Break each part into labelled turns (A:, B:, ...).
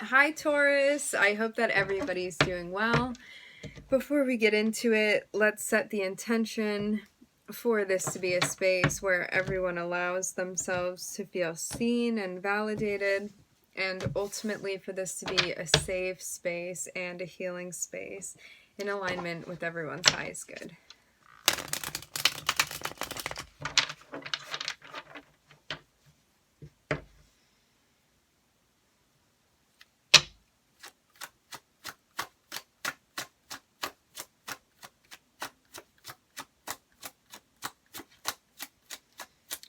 A: Hi Taurus, I hope that everybody's doing well. Before we get into it, let's set the intention for this to be a space where everyone allows themselves to feel seen and validated, and ultimately for this to be a safe space and a healing space in alignment with everyone's highest good.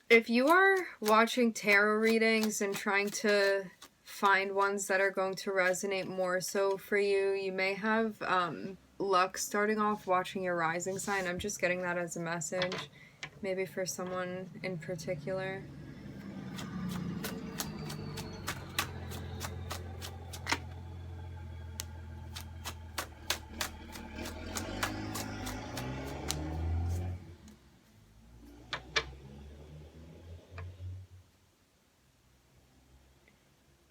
A: If you are watching tarot readings and trying to find ones that are going to resonate more so for you, you may have luck starting off watching your rising sign. I'm just getting that as a message, maybe for someone in particular.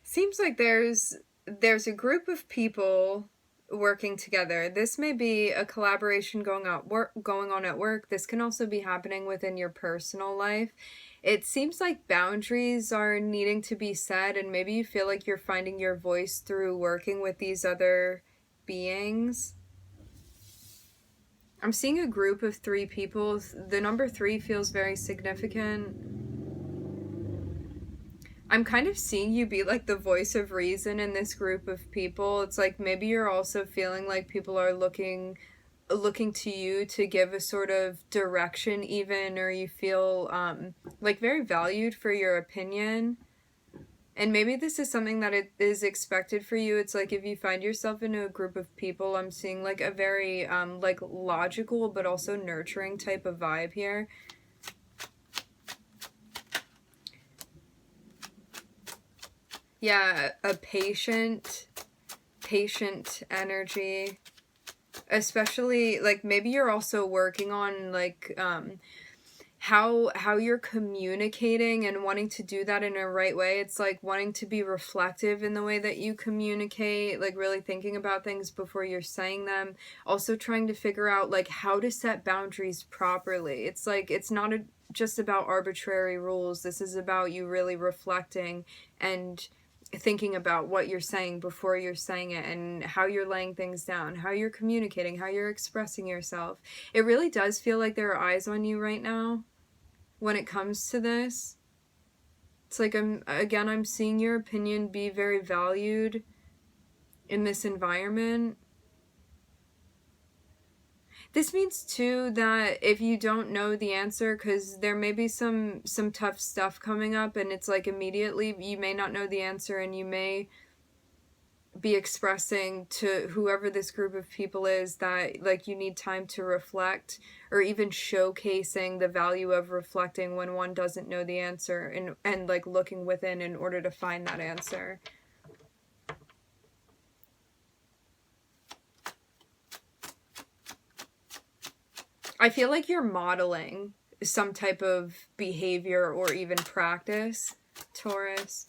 A: Seems like there's a group of people working together. This may be a collaboration going on at work. This can also be happening within your personal life. It seems like boundaries are needing to be set, and maybe you feel like you're finding your voice through working with these other beings. I'm seeing a group of 3 people. The number 3 feels very significant. I'm kind of seeing you be like the voice of reason in this group of people. It's like maybe you're also feeling like people are looking to you to give a sort of direction even, or you feel like very valued for your opinion. And maybe this is something that it is expected for you. It's like if you find yourself in a group of people, I'm seeing like a very like logical but also nurturing type of vibe here. Yeah, a patient energy, especially like maybe you're also working on like how you're communicating and wanting to do that in a right way. It's like wanting to be reflective in the way that you communicate, like really thinking about things before you're saying them, also trying to figure out like how to set boundaries properly. It's like it's not just about arbitrary rules. This is about you really reflecting and thinking about what you're saying before you're saying it, and how you're laying things down, how you're communicating, how you're expressing yourself. It really does feel like there are eyes on you right now when it comes to this. It's like I'm seeing your opinion be very valued in this environment. This means too that if you don't know the answer, because there may be some tough stuff coming up, and it's like immediately you may not know the answer, and you may be expressing to whoever this group of people is that like you need time to reflect, or even showcasing the value of reflecting when one doesn't know the answer, and like looking within in order to find that answer. I feel like you're modeling some type of behavior or even practice, Taurus.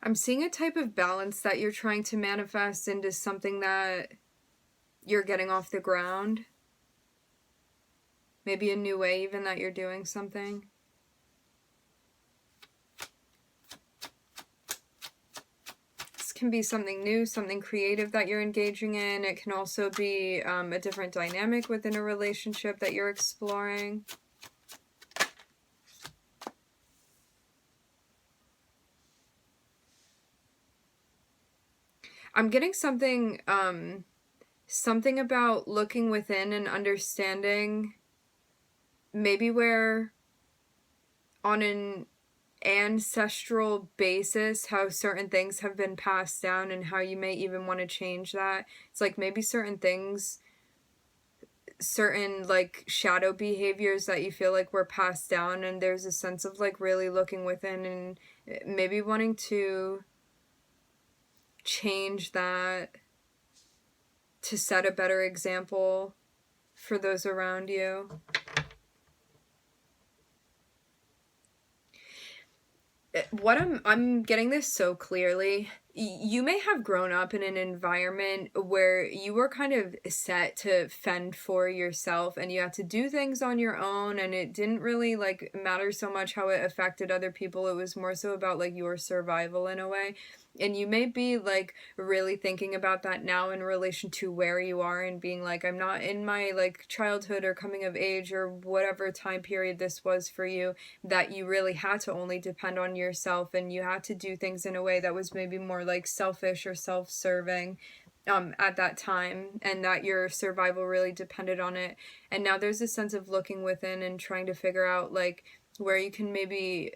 A: I'm seeing a type of balance that you're trying to manifest into something that you're getting off the ground. Maybe a new way even that you're doing something. This can be something new, something creative that you're engaging in. It can also be a different dynamic within a relationship that you're exploring. I'm getting something about looking within and understanding maybe where on an ancestral basis, how certain things have been passed down and how you may even want to change that. It's like maybe certain things, certain like shadow behaviors that you feel like were passed down, and there's a sense of like really looking within and maybe wanting to change that to set a better example for those around you. What I'm getting this so clearly. You may have grown up in an environment where you were kind of set to fend for yourself and you had to do things on your own, and it didn't really like matter so much how it affected other people. It was more so about like your survival in a way. And you may be like really thinking about that now in relation to where you are and being like, I'm not in my like childhood or coming of age or whatever time period this was for you, that you really had to only depend on yourself and you had to do things in a way that was maybe more like selfish or self-serving at that time, and that your survival really depended on it. And now there's a sense of looking within and trying to figure out like where you can maybe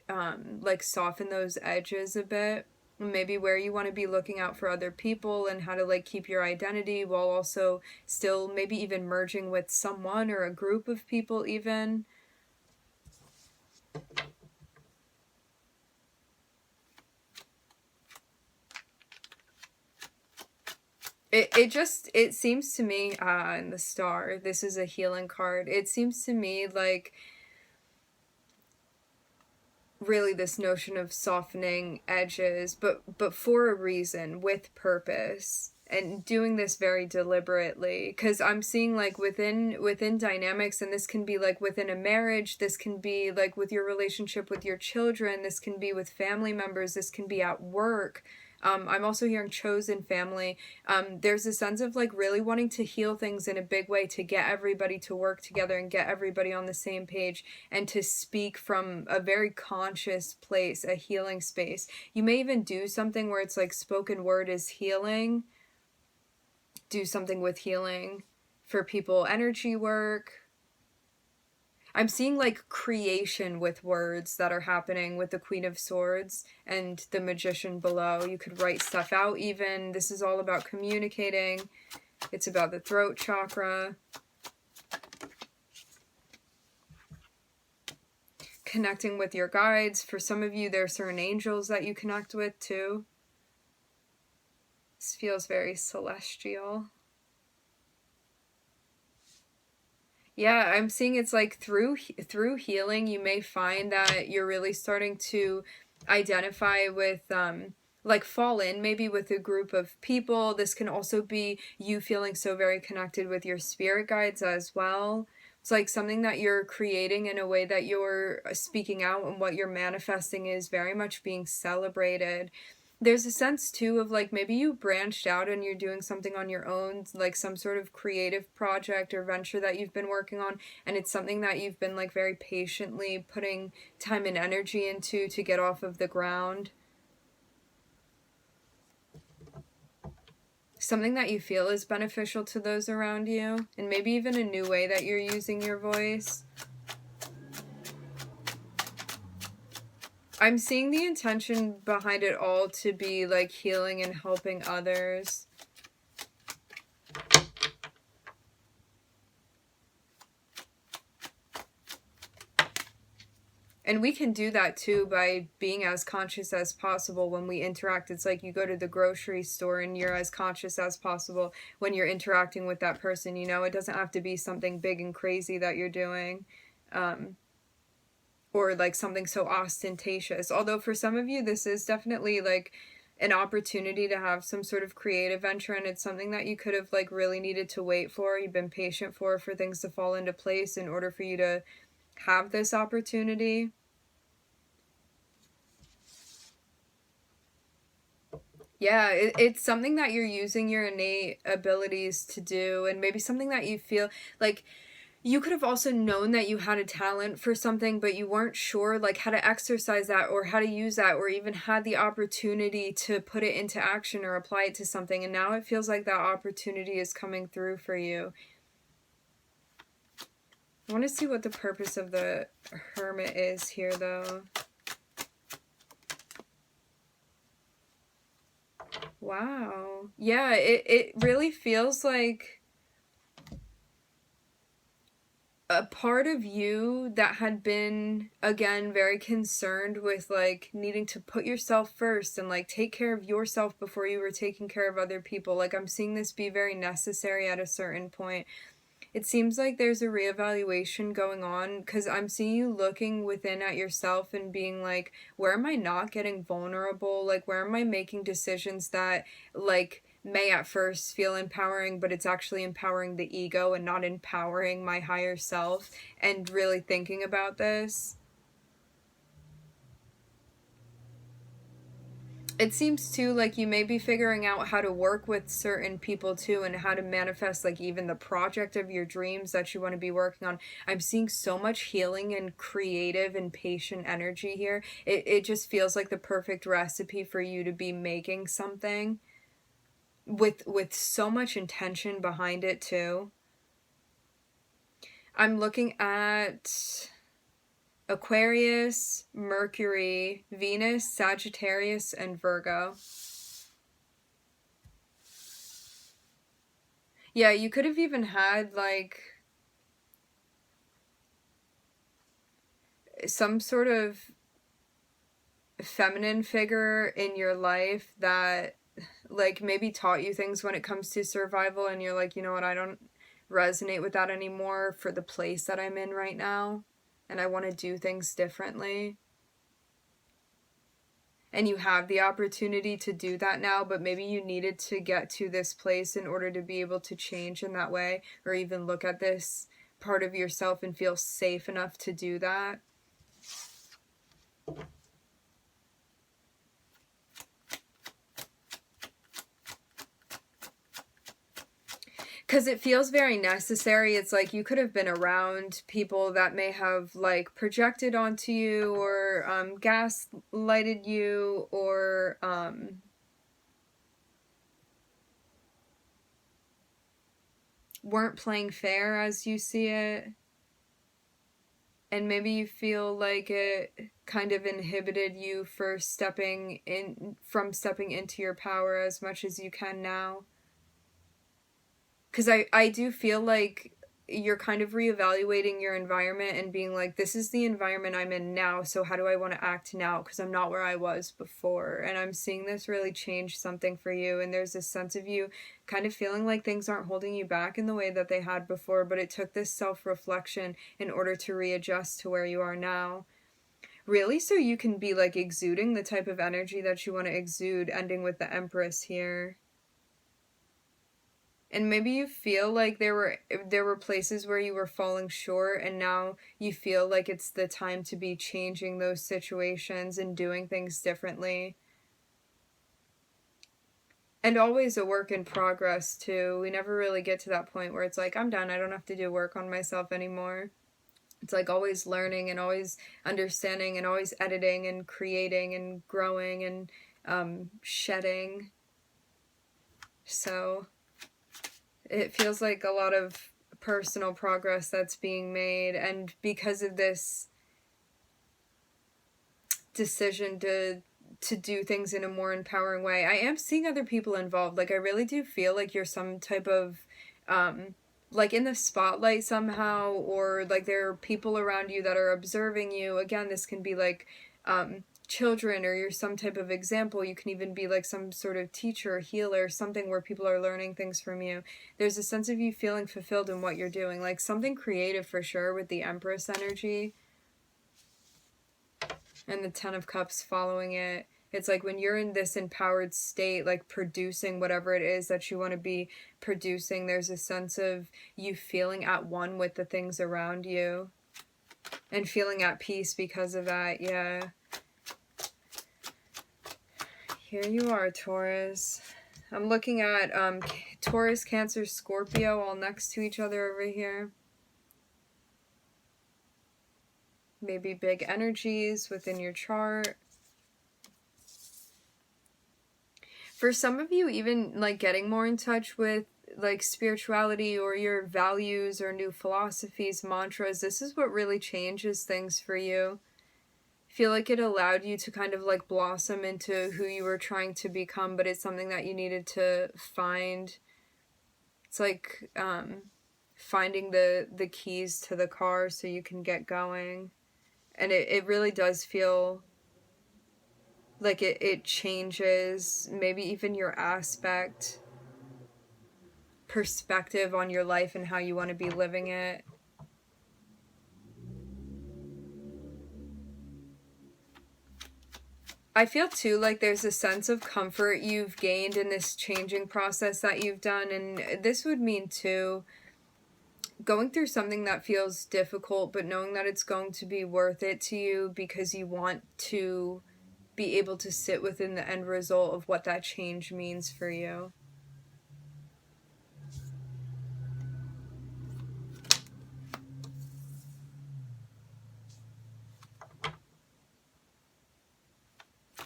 A: like soften those edges a bit, maybe where you want to be looking out for other people and how to like keep your identity while also still maybe even merging with someone or a group of people even. It seems to me, in the star, this is a healing card. It seems to me like really this notion of softening edges, but for a reason, with purpose, and doing this very deliberately, because I'm seeing like within dynamics, and this can be like within a marriage, this can be like with your relationship with your children, this can be with family members, this can be at work. I'm also hearing chosen family. There's a sense of like really wanting to heal things in a big way to get everybody to work together and get everybody on the same page and to speak from a very conscious place, a healing space. You may even do something where it's like spoken word is healing. Do something with healing for people, energy work. I'm seeing like creation with words that are happening with the Queen of Swords and the Magician below. You could write stuff out even. This is all about communicating. It's about the throat chakra. Connecting with your guides. For some of you, there are certain angels that you connect with too. This feels very celestial. Yeah, I'm seeing it's like through healing, you may find that you're really starting to identify with like fall in maybe with a group of people. This can also be you feeling so very connected with your spirit guides as well. It's like something that you're creating in a way that you're speaking out, and what you're manifesting is very much being celebrated. There's a sense too of like maybe you branched out and you're doing something on your own, like some sort of creative project or venture that you've been working on, and it's something that you've been like very patiently putting time and energy into to get off of the ground. Something that you feel is beneficial to those around you, and maybe even a new way that you're using your voice. I'm seeing the intention behind it all to be like healing and helping others. And we can do that too by being as conscious as possible when we interact. It's like you go to the grocery store and you're as conscious as possible when you're interacting with that person. You know, it doesn't have to be something big and crazy that you're doing. Or like something so ostentatious. Although for some of you, this is definitely like an opportunity to have some sort of creative venture, and it's something that you could have like really needed to wait for. You've been patient for things to fall into place in order for you to have this opportunity. Yeah, it's something that you're using your innate abilities to do, and maybe something that you feel like you could have also known that you had a talent for something, but you weren't sure like how to exercise that or how to use that, or even had the opportunity to put it into action or apply it to something. And now it feels like that opportunity is coming through for you. I want to see what the purpose of the Hermit is here, though. Wow. Yeah, it really feels like a part of you that had been, again, very concerned with like needing to put yourself first and like take care of yourself before you were taking care of other people. Like, I'm seeing this be very necessary at a certain point. It seems like there's a reevaluation going on, because I'm seeing you looking within at yourself and being like, where am I not getting vulnerable? Like, where am I making decisions that, like, may at first feel empowering, but it's actually empowering the ego and not empowering my higher self? And really thinking about this. It seems too like you may be figuring out how to work with certain people too, and how to manifest like even the project of your dreams that you want to be working on. I'm seeing so much healing and creative and patient energy here. It just feels like the perfect recipe for you to be making something with so much intention behind it too. I'm looking at Aquarius, Mercury, Venus, Sagittarius, and Virgo. Yeah, you could have even had like some sort of feminine figure in your life that like maybe taught you things when it comes to survival, and you're like, you know what, I don't resonate with that anymore for the place that I'm in right now, and I want to do things differently. And you have the opportunity to do that now, but maybe you needed to get to this place in order to be able to change in that way, or even look at this part of yourself and feel safe enough to do that. Because it feels very necessary. It's like you could have been around people that may have like projected onto you, or gaslighted you, or weren't playing fair as you see it. And maybe you feel like it kind of inhibited you for stepping into your power as much as you can now. Because I do feel like you're kind of reevaluating your environment and being like, this is the environment I'm in now, so how do I want to act now? Because I'm not where I was before. And I'm seeing this really change something for you. And there's this sense of you kind of feeling like things aren't holding you back in the way that they had before, but it took this self-reflection in order to readjust to where you are now. Really, so you can be like exuding the type of energy that you want to exude, ending with the Empress here. And maybe you feel like there were places where you were falling short, and now you feel like it's the time to be changing those situations and doing things differently. And always a work in progress too. We never really get to that point where it's like, I'm done, I don't have to do work on myself anymore. It's like always learning and always understanding and always editing and creating and growing and shedding. So it feels like a lot of personal progress that's being made, and because of this decision to do things in a more empowering way, I am seeing other people involved. Like, I really do feel like you're some type of like in the spotlight somehow, or like there are people around you that are observing you. Again, this can be like children, or you're some type of example. You can even be like some sort of teacher, healer, something where people are learning things from you. There's a sense of you feeling fulfilled in what you're doing, like something creative for sure with the Empress energy and the Ten of Cups following it. It's like when you're in this empowered state, like producing whatever it is that you want to be producing, there's a sense of you feeling at one with the things around you and feeling at peace because of that. Yeah. Here you are, Taurus. I'm looking at Taurus, Cancer, Scorpio all next to each other over here. Maybe big energies within your chart. For some of you, even like getting more in touch with like spirituality or your values or new philosophies, mantras, this is what really changes things for you. I feel like it allowed you to kind of like blossom into who you were trying to become, but it's something that you needed to find. It's like finding the keys to the car so you can get going. And it really does feel like it changes maybe even your perspective on your life and how you want to be living it. I feel too like there's a sense of comfort you've gained in this changing process that you've done, and this would mean too going through something that feels difficult, but knowing that it's going to be worth it to you because you want to be able to sit within the end result of what that change means for you.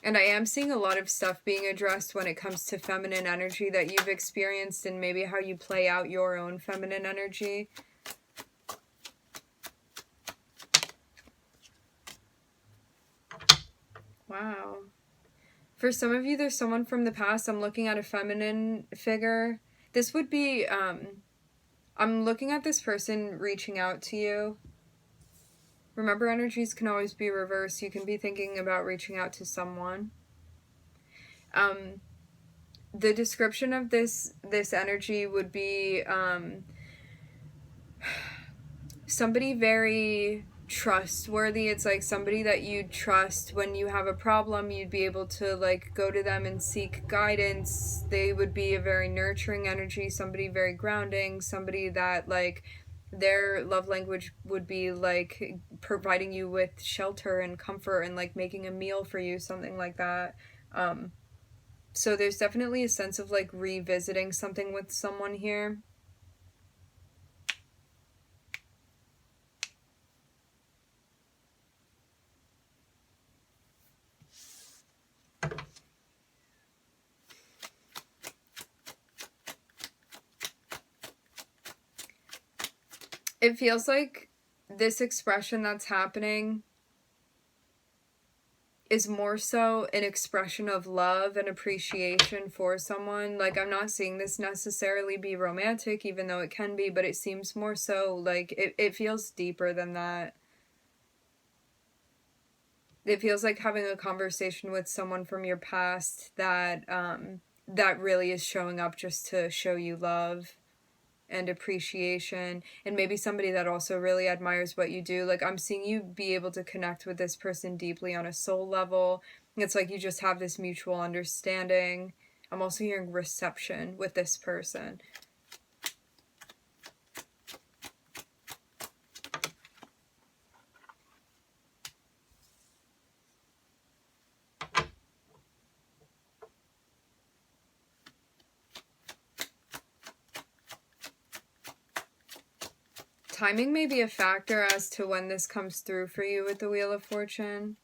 A: And I am seeing a lot of stuff being addressed when it comes to feminine energy that you've experienced and maybe how you play out your own feminine energy. Wow. For some of you, there's someone from the past. I'm looking at a feminine figure. This would be, I'm looking at this person reaching out to you. Remember, energies can always be reversed. You can be thinking about reaching out to someone. The description of this energy would be somebody very trustworthy. It's like somebody that you'd trust when you have a problem. You'd be able to like go to them and seek guidance. They would be a very nurturing energy, somebody very grounding, somebody that like their love language would be like providing you with shelter and comfort and like making a meal for you, something like that. So there's definitely a sense of like revisiting something with someone here. It feels like this expression that's happening is more so an expression of love and appreciation for someone. Like, I'm not seeing this necessarily be romantic, even though it can be, but it seems more so like it feels deeper than that. It feels like having a conversation with someone from your past that that really is showing up just to show you love and appreciation, and maybe somebody that also really admires what you do. Like, I'm seeing you be able to connect with this person deeply on a soul level. It's like you just have this mutual understanding. I'm also hearing reception with this person. Timing may be a factor as to when this comes through for you with the Wheel of Fortune.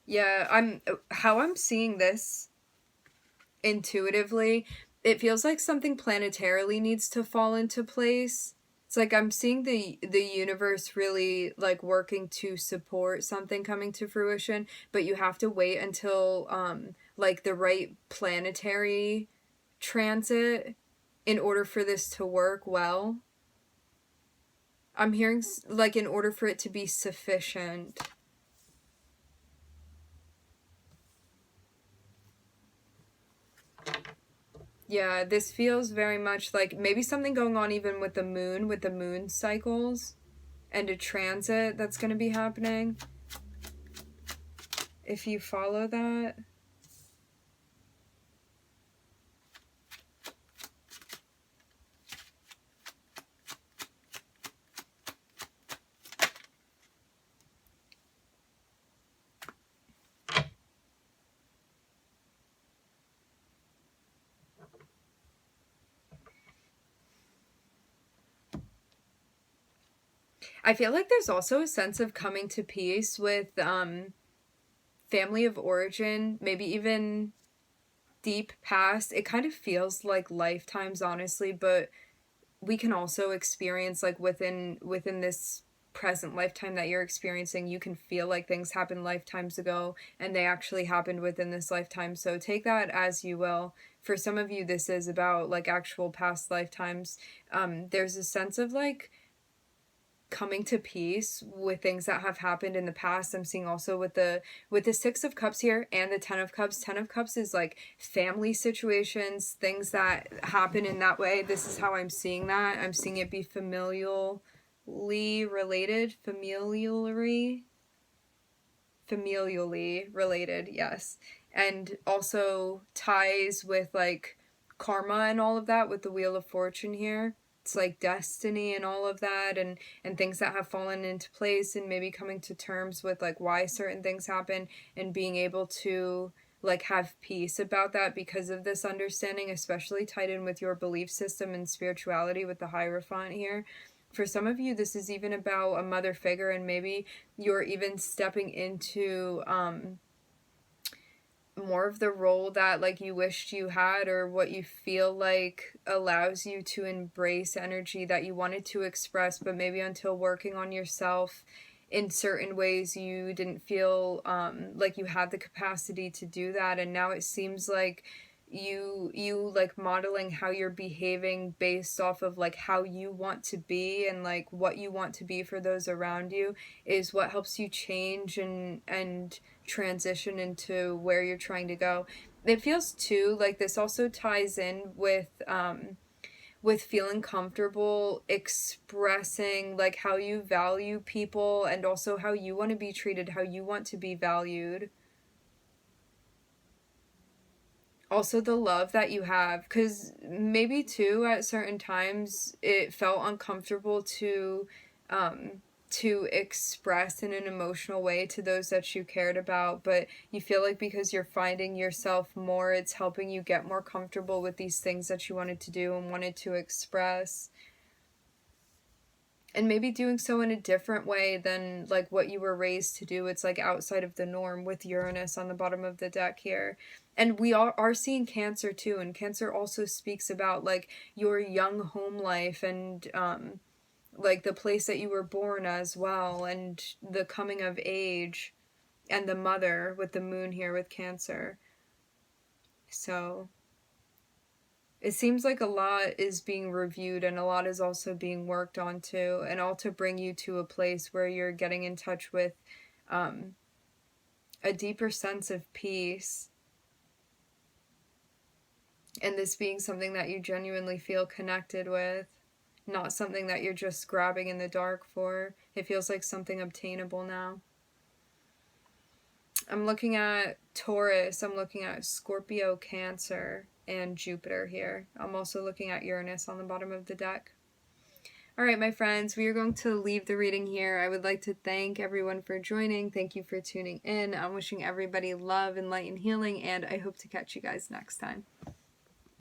A: Yeah, how I'm seeing this intuitively, it feels like something planetarily needs to fall into place. It's like I'm seeing the universe really like working to support something coming to fruition, but you have to wait until like the right planetary transit in order for this to work well. I'm hearing like in order for it to be sufficient. Yeah, this feels very much like maybe something going on even with the moon cycles and a transit that's going to be happening. If you follow that. I feel like there's also a sense of coming to peace with family of origin, maybe even deep past. It kind of feels like lifetimes, honestly, but we can also experience like within this present lifetime that you're experiencing, you can feel like things happened lifetimes ago and they actually happened within this lifetime. So take that as you will. For some of you, this is about like actual past lifetimes. There's a sense of like coming to peace with things that have happened in the past. I'm seeing also with the 6 of Cups here and the 10 of Cups. 10 of Cups is like family situations, things that happen in that way. This is how I'm seeing that. I'm seeing it be familially related, familially related, yes. And also ties with like karma and all of that with the Wheel of Fortune here. It's like destiny and all of that, and things that have fallen into place, and maybe coming to terms with like why certain things happen and being able to like have peace about that because of this understanding, especially tied in with your belief system and spirituality with the Hierophant here. For some of you, this is even about a mother figure, and maybe you're even stepping into more of the role that like you wished you had, or what you feel like allows you to embrace energy that you wanted to express, but maybe until working on yourself in certain ways you didn't feel like you had the capacity to do that. And now it seems like you like modeling how you're behaving based off of like how you want to be and like what you want to be for those around you is what helps you change and transition into where you're trying to go. It feels too like this also ties in with feeling comfortable expressing like how you value people and also how you want to be treated, how you want to be valued. Also the love that you have, because maybe too at certain times it felt uncomfortable um to express in an emotional way to those that you cared about, but you feel like because you're finding yourself more, it's helping you get more comfortable with these things that you wanted to do and wanted to express, and maybe doing so in a different way than like what you were raised to do. It's like outside of the norm with Uranus on the bottom of the deck here. And we are seeing Cancer too, and Cancer also speaks about like your young home life and like the place that you were born as well, and the coming of age, and the mother with the moon here with Cancer. So it seems like a lot is being reviewed and a lot is also being worked on too, and all to bring you to a place where you're getting in touch with um, a deeper sense of peace, and this being something that you genuinely feel connected with, not something that you're just grabbing in the dark for. It feels like something obtainable now. I'm looking at Taurus, I'm looking at Scorpio, Cancer, and Jupiter here. I'm also looking at Uranus on the bottom of the deck. All right, my friends, we are going to leave the reading here. I would like to thank everyone for joining. Thank you for tuning in. I'm wishing everybody love and light and healing, and I hope to catch you guys next time.